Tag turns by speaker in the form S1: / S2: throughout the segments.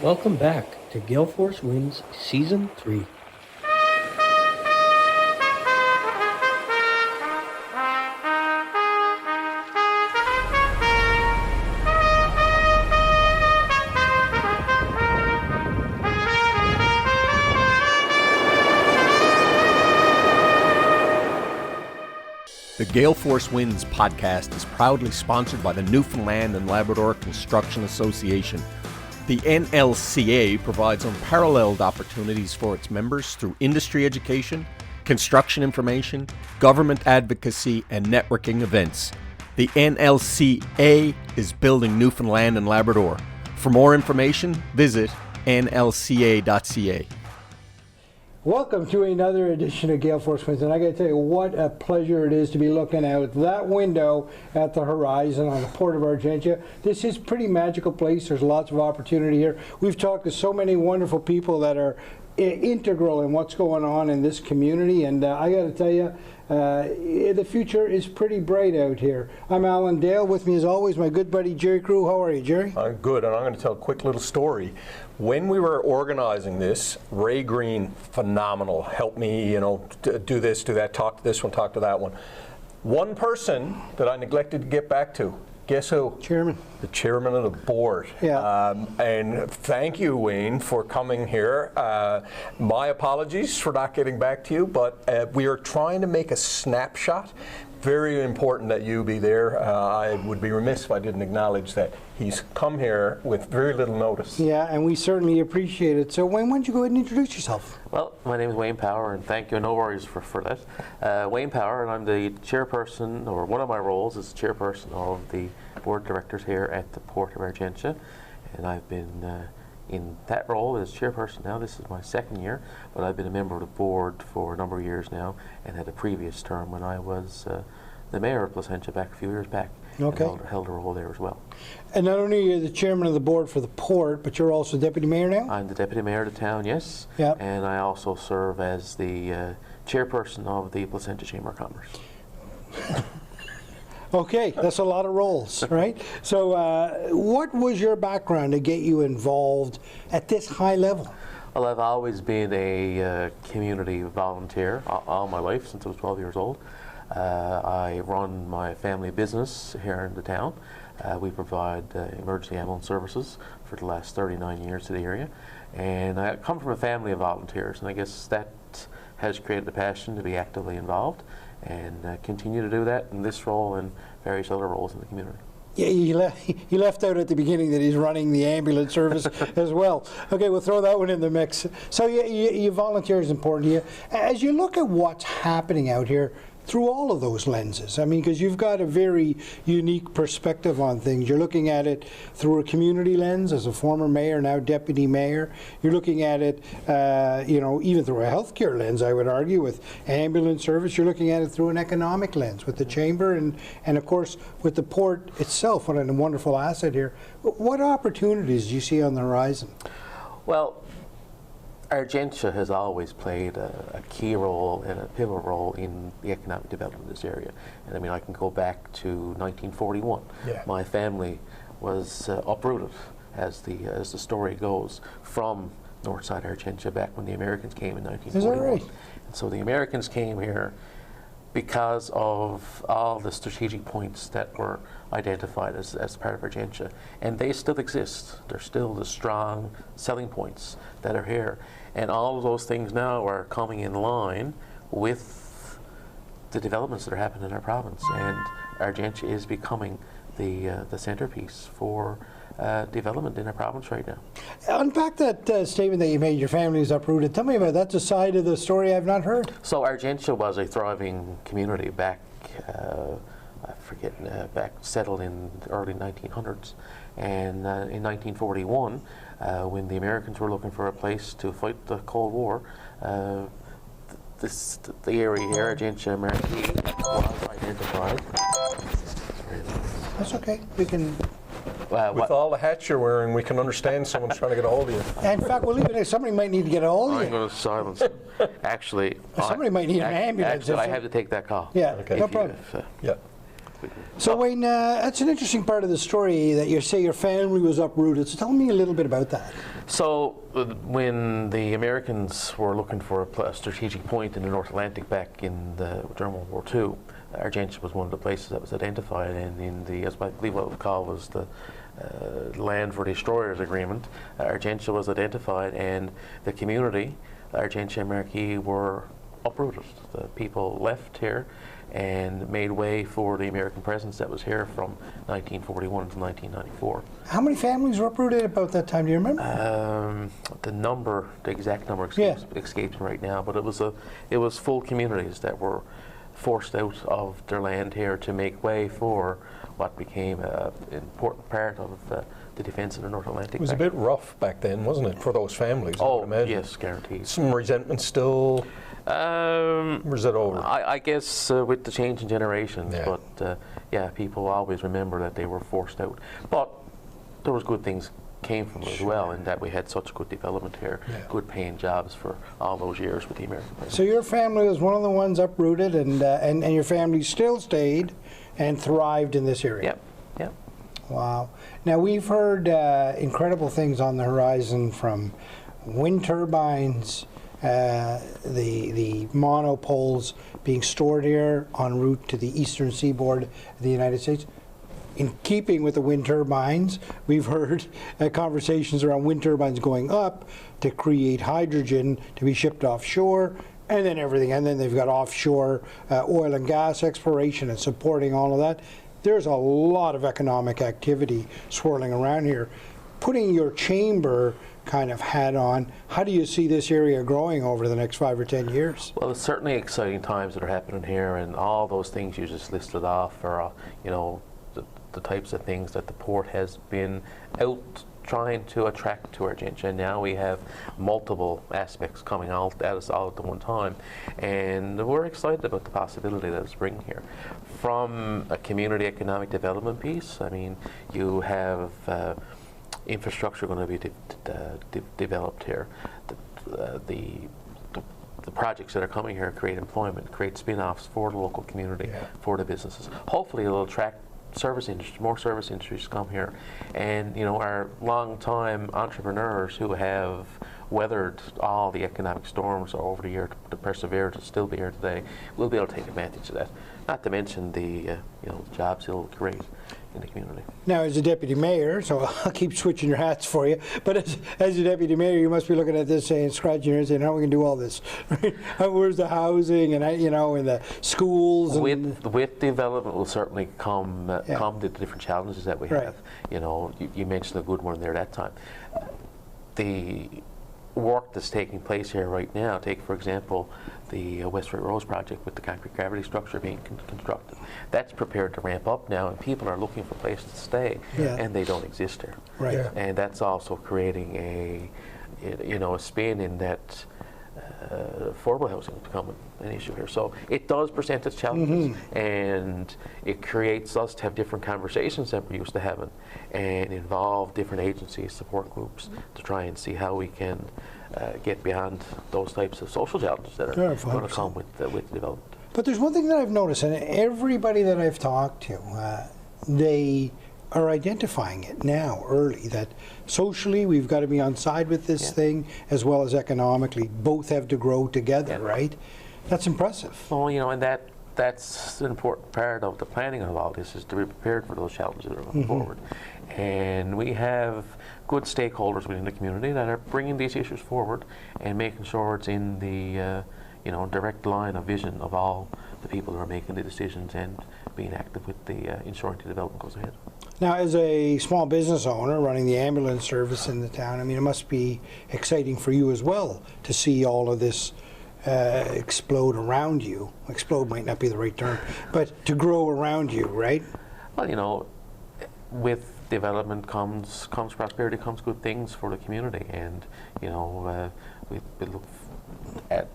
S1: Welcome back to GaleForceWins Season 3.
S2: The GaleForceWins podcast is proudly sponsored by the Newfoundland and Labrador Construction Association. The NLCA provides unparalleled opportunities for its members through industry education, construction information, government advocacy, and networking events. The NLCA is building Newfoundland and Labrador. For more information, visit nlca.ca.
S3: Welcome to another edition of GaleForceWins, and I got to tell you what a pleasure it is to be looking out that window at the horizon on the Port of Argentia. This is a pretty magical place. There's lots of opportunity here. We've talked to so many wonderful people that are integral in what's going on in this community, and I got to tell you, the future is pretty bright out here. I'm Alan Dale. With me as always, my good buddy Jerry Crew. How are you, Jerry?
S4: I'm good, and I'm going to tell a quick little story. When we were organizing this, Ray Green, phenomenal, helped me, do this, do that, talk to this one, talk to that one. One person that I neglected to get back to, guess who?
S3: Chairman.
S4: The chairman of the board.
S3: Yeah.
S4: And thank you, Wayne, for coming here. My apologies for not getting back to you, but we are trying to make a snapshot. Very important that you be there. I would be remiss if I didn't acknowledge that he's come here with very little notice.
S3: Yeah, and we certainly appreciate it. So Wayne, why don't you go ahead and introduce yourself?
S5: Well, my name is Wayne Power, and thank you, no worries for that. Wayne Power, and I'm the chairperson, or one of my roles is chairperson of the board of directors here at the Port of Argentia, and I've been in that role as chairperson now. This is my second year, but I've been a member of the board for a number of years now, and had a previous term when I was the mayor of Placentia back a few years back.
S3: Okay.
S5: And held a role there as well.
S3: And not only are you the chairman of the board for the port, but you're also deputy mayor now?
S5: I'm the deputy mayor of the town, yes.
S3: Yep.
S5: And I also serve as the chairperson of the Placentia Chamber of Commerce.
S3: Okay, that's a lot of roles, right? So what was your background to get you involved at this high level?
S5: Well, I've always been a community volunteer all my life since I was 12 years old. I run my family business here in the town. We provide emergency ambulance services for the last 39 years to the area. And I come from a family of volunteers, and I guess that has created a passion to be actively involved and continue to do that in this role and various other roles in the community.
S3: Yeah, he left out at the beginning that he's running the ambulance service as well. Okay, we'll throw that one in the mix. So you volunteer is important to you. As you look at what's happening out here, through all of those lenses, I mean, because you've got a very unique perspective on things. You're looking at it through a community lens as a former mayor, now deputy mayor. You're looking at it, even through a healthcare lens, I would argue, with ambulance service. You're looking at it through an economic lens with the chamber and of course, with the port itself. What a wonderful asset here. What opportunities do you see on the horizon?
S5: Well, Argentia has always played a key role and a pivotal role in the economic development of this area. And I mean, I can go back to 1941. Yeah. My family was uprooted, as the story goes, from Northside Argentia back when the Americans came in 1941.
S3: Is that right?
S5: And so the Americans came here because of all the strategic points that were identified as part of Argentia. And they still exist. They're still the strong selling points that are here. And all of those things now are coming in line with the developments that are happening in our province. And Argentia is becoming the centerpiece for development in our province right now.
S3: Unpack that statement that you made, your family is uprooted. Tell me about that. That's a side of the story I've not heard.
S5: So Argentia was a thriving community back, back settled in the early 1900s. And in 1941, when the Americans were looking for a place to fight the Cold War, the area here, Argentia, Marquee, was identified.
S3: That's okay. We can.
S4: With all the hats you're wearing, we can understand someone's trying to get a hold of you.
S3: In fact, we'll leave it there. Somebody might need to get a hold of you.
S5: I'm going to silence them. Actually,
S3: somebody might need an ambulance.
S5: Actually, I have to take that call.
S3: Yeah, okay. No problem.
S4: Yeah.
S3: So Wayne, that's an interesting part of the story that you say your family was uprooted. So tell me a little bit about that.
S5: So when the Americans were looking for a strategic point in the North Atlantic back in during World War II, Argentia was one of the places that was identified, and in the, as I believe what was called was the Land for Destroyers Agreement, Argentia was identified, and the community, Argentia and Marquis, were uprooted. The people left here and made way for the American presence that was here from 1941 to 1994.
S3: How many families were uprooted about that time? Do you remember?
S5: The exact number escapes me right now, but it was full communities that were forced out of their land here to make way for what became an important part of the defence of the North Atlantic.
S4: It was a bit rough back then, wasn't it, for those families?
S5: Oh, yes, guaranteed.
S4: Some resentment still. Or is it over?
S5: I guess with the change in generations,
S4: Yeah.
S5: but people always remember that they were forced out. But there was good things came from it as well, in that we had such good development here, good paying jobs for all those years with the American presence.
S3: So your family was one of the ones uprooted, and your family still stayed and thrived in this area.
S5: Yep.
S3: Wow. Now we've heard incredible things on the horizon, from wind turbines, the monopoles being stored here en route to the eastern seaboard of the United States. In keeping with the wind turbines, we've heard conversations around wind turbines going up to create hydrogen to be shipped offshore, and then everything. And then they've got offshore oil and gas exploration and supporting all of that. There's a lot of economic activity swirling around here. Putting your chamber kind of hat on, how do you see this area growing over the next 5 or 10 years?
S5: Well, it's certainly exciting times that are happening here, and all those things you just listed off are, the types of things that the port has been out trying to attract to Argentia. And now we have multiple aspects coming out at us all at the one time, and we're excited about the possibility that it's bringing here. From a community economic development piece, I mean, you have infrastructure going to be developed here. The projects that are coming here create employment, create spin-offs for the local community, for the businesses. Hopefully it'll attract more service industries come here, and our long-time entrepreneurs who have weathered all the economic storms over the year to persevere to still be here today will be able to take advantage of that. Not to mention the jobs it'll create in the community.
S3: Now, as a deputy mayor, so I'll keep switching your hats for you, but as a deputy mayor, you must be looking at this saying, scratching your head, saying, how are we going to do all this? Where's the housing and and the schools?
S5: With development will certainly come the different challenges that we have. You mentioned a good one there that time. The work that's taking place here right now, take for example the Westford Rose project with the concrete gravity structure being constructed. That's prepared to ramp up now, and people are looking for places to stay, and they don't exist here.
S3: Right. Yeah.
S5: And that's also creating a spin in that affordable housing is becoming an issue here. So it does present its challenges, and it creates us to have different conversations that we're used to having, and involve different agencies, support groups, to try and see how we can get beyond those types of social challenges that are going to come with development.
S3: But there's one thing that I've noticed, and everybody that I've talked to, they are identifying it now early, that socially we've got to be on side with this thing, as well as economically. Both have to grow together, right? That's impressive.
S5: Well, and that's an important part of the planning of all this, is to be prepared for those challenges that are going forward. And we have good stakeholders within the community that are bringing these issues forward and making sure it's in the direct line of vision of all the people who are making the decisions and being active with the ensuring the development goes ahead.
S3: Now, as a small business owner running the ambulance service in the town, I mean, it must be exciting for you as well to see all of this explode around you. Explode might not be the right term, but to grow around you, right?
S5: Well, with development comes prosperity, comes good things for the community, and we look at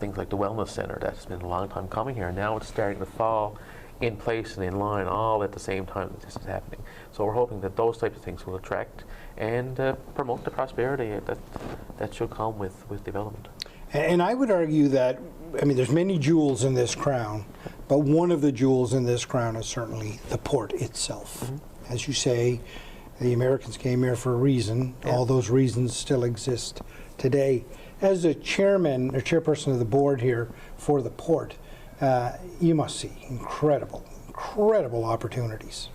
S5: things like the wellness center that's been a long time coming here, and now it's starting to fall in place and in line all at the same time that this is happening. So we're hoping that those types of things will attract and promote the prosperity that should come with development.
S3: And I would argue that, I mean, there's many jewels in this crown, but one of the jewels in this crown is certainly the port itself. As you say, The Americans came here for a reason.
S5: Yeah.
S3: All those reasons still exist today. As a chairman or chairperson of the board here for the port, you must see incredible opportunities.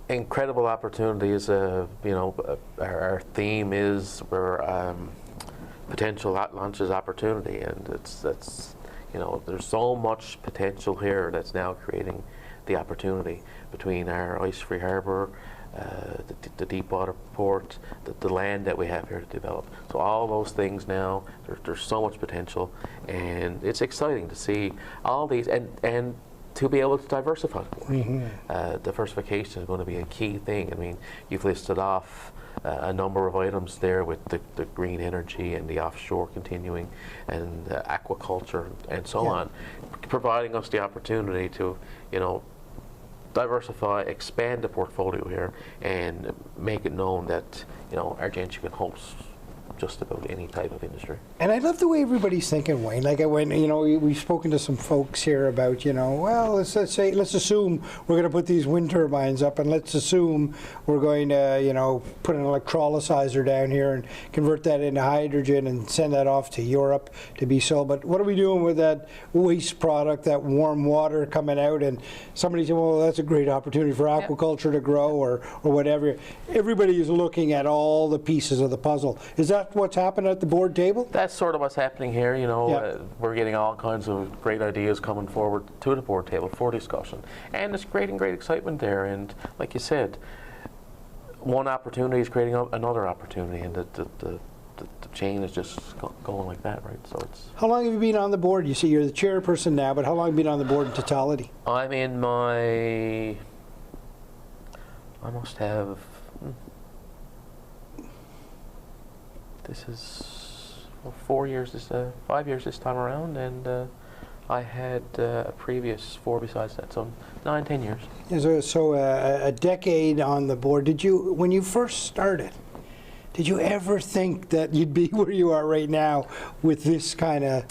S5: Incredible opportunities. Our theme is where potential launches opportunity, and that's there's so much potential here that's now creating the opportunity between our ice-free harbour, the deep water port, the land that we have here to develop. So all those things now, there's so much potential, and it's exciting to see all these and to be able to diversify more. Diversification is going to be a key thing. I mean, you've listed off a number of items there with the green energy and the offshore continuing and aquaculture and so on, providing us the opportunity to, diversify, expand the portfolio here, and make it known that Argentia can host just about any type of industry.
S3: And I love the way everybody's thinking, Wayne. Like when we've spoken to some folks here about well, let's assume we're going to put these wind turbines up, and let's assume we're going to put an electrolyzer down here and convert that into hydrogen and send that off to Europe to be sold. But what are we doing with that waste product, that warm water coming out? And somebody said, well, that's a great opportunity for aquaculture to grow or whatever. Everybody is looking at all the pieces of the puzzle. Is that what's happened at the board table?
S5: That's sort of what's happening here. We're getting all kinds of great ideas coming forward to the board table for discussion, and it's creating great excitement there. And like you said, one opportunity is creating another opportunity, and the chain is just going like that, right? So it's.
S3: How long have you been on the board? You see, you're the chairperson now, but how long have you been on the board in totality?
S5: I must have. This is 4 years, 5 years this time around, and I had a previous 4 besides that, so 9, 10 years.
S3: So a decade on the board. When you first started, did you ever think that you'd be where you are right now with this kind of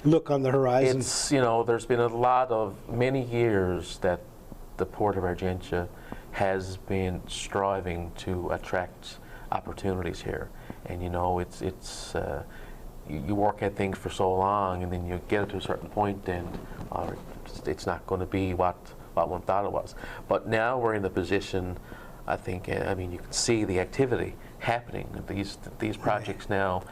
S3: look on the horizon?
S5: It's, there's been many years that the Port of Argentia has been striving to attract opportunities here. And you work at things for so long, and then you get it to a certain point, and it's not going to be what one thought it was. But now we're in the position, I think. You can see the activity happening. These projects now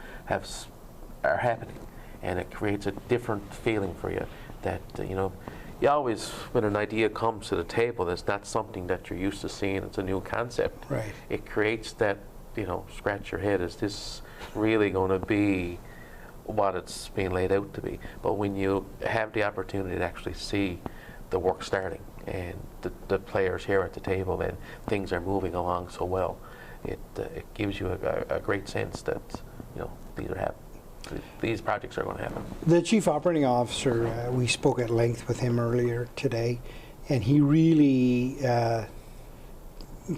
S5: are happening, and it creates a different feeling for you. That you always, when an idea comes to the table, it's not something that you're used to seeing. It's a new concept.
S3: Right.
S5: It creates that. Scratch your head, is this really going to be what it's being laid out to be? But when you have the opportunity to actually see the work starting and the players here at the table, and things are moving along so well, it gives you a great sense that these projects are going to happen.
S3: The Chief Operating Officer, we spoke at length with him earlier today, and he really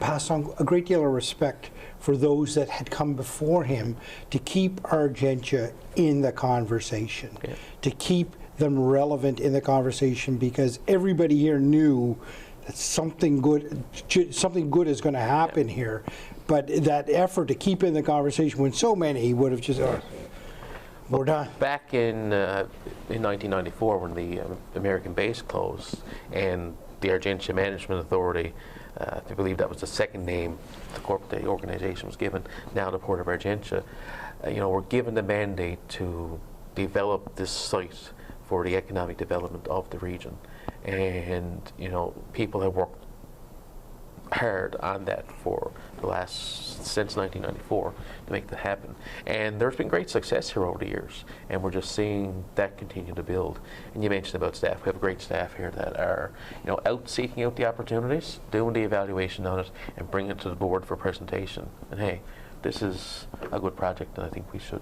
S3: passed on a great deal of respect for those that had come before him to keep Argentia in the conversation, to keep them relevant in the conversation, because everybody here knew that something good is going to happen here. But that effort to keep in the conversation, when so many would have just, we're done.
S5: Back in 1994, when the American base closed, and the Argentia Management Authority, I believe that was the second name the organization was given, now the Port of Argentia, we're given the mandate to develop this site for the economic development of the region. And, people have worked hard on that since 1994 to make that happen. And there's been great success here over the years, and we're just seeing that continue to build. And you mentioned about staff. We have great staff here that are, out seeking out the opportunities, doing the evaluation on it, and bringing it to the board for presentation. And hey, this is a good project, and I think we should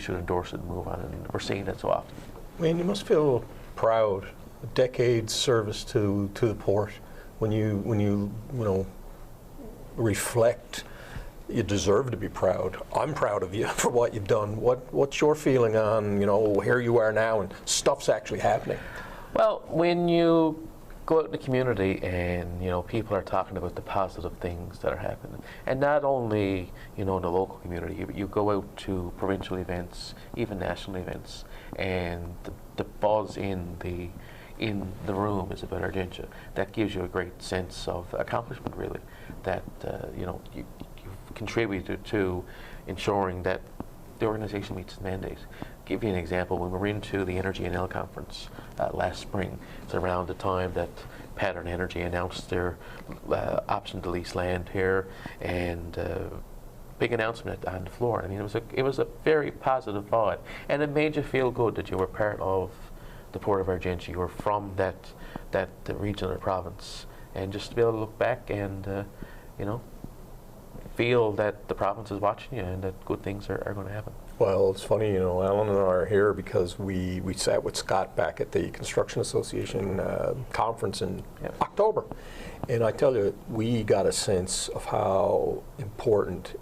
S5: endorse it and move on. And we're seeing that so often.
S4: Wayne, you must feel proud, a decade's service to the port. When you reflect, you deserve to be proud. I'm proud of you for what you've done. What's your feeling on, here you are now and stuff's actually happening?
S5: Well, when you go out in the community and, people are talking about the positive things that are happening. And not only, in the local community, you go out to provincial events, even national events, and the buzz in the room is about Argentia. That gives you a great sense of accomplishment, really, that, you've contributed to ensuring that the organization meets its mandate. Give you an example. When we were into the Energy NL conference last spring, it's around the time that Pattern Energy announced their option to lease land here, and big announcement on the floor. I mean, it was a very positive thought, and it made you feel good that you were part of the Port of Argentia. You were from that region or province, and just to be able to look back and feel that the province is watching you and that good things are going to happen.
S4: Well, it's funny, Alan and I are here because we sat with Scott back at the Construction Association conference in October. And I tell you, we got a sense of how important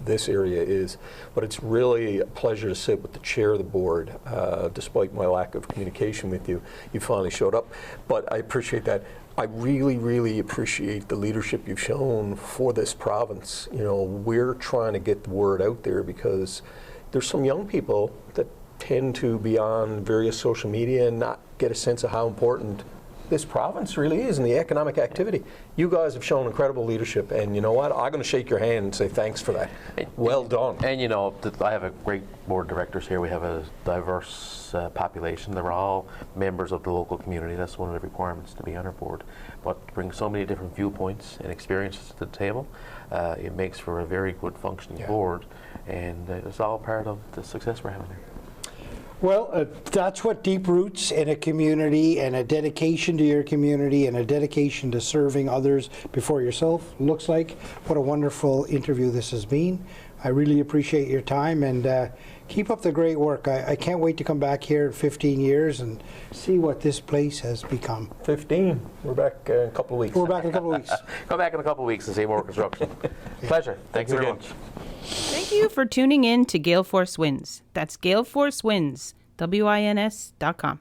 S4: this area is. But it's really a pleasure to sit with the chair of the board, despite my lack of communication with you. You finally showed up. But I appreciate that. I really, really appreciate the leadership you've shown for this province. We're trying to get the word out there because there's some young people that tend to be on various social media and not get a sense of how important this province really is in the economic activity. You guys have shown incredible leadership, and you know what? I'm going to shake your hand and say thanks for that. Well done.
S5: And I have a great board of directors here. We have a diverse population. They're all members of the local community. That's one of the requirements to be on our board. But to bring so many different viewpoints and experiences to the table, it makes for a very good functioning board, and it's all part of the success we're having here.
S3: Well, that's what deep roots in a community and a dedication to your community and a dedication to serving others before yourself looks like. What a wonderful interview this has been. I really appreciate your time, and keep up the great work. I can't wait to come back here in 15 years and see what this place has become.
S4: 15. We're back in a couple of weeks.
S3: We're back in a couple of weeks.
S5: Come back in a couple of weeks and see more construction. Pleasure. Thanks very much.
S6: Thank you for tuning in to GaleForceWins. That's GaleForceWins, WINS.com.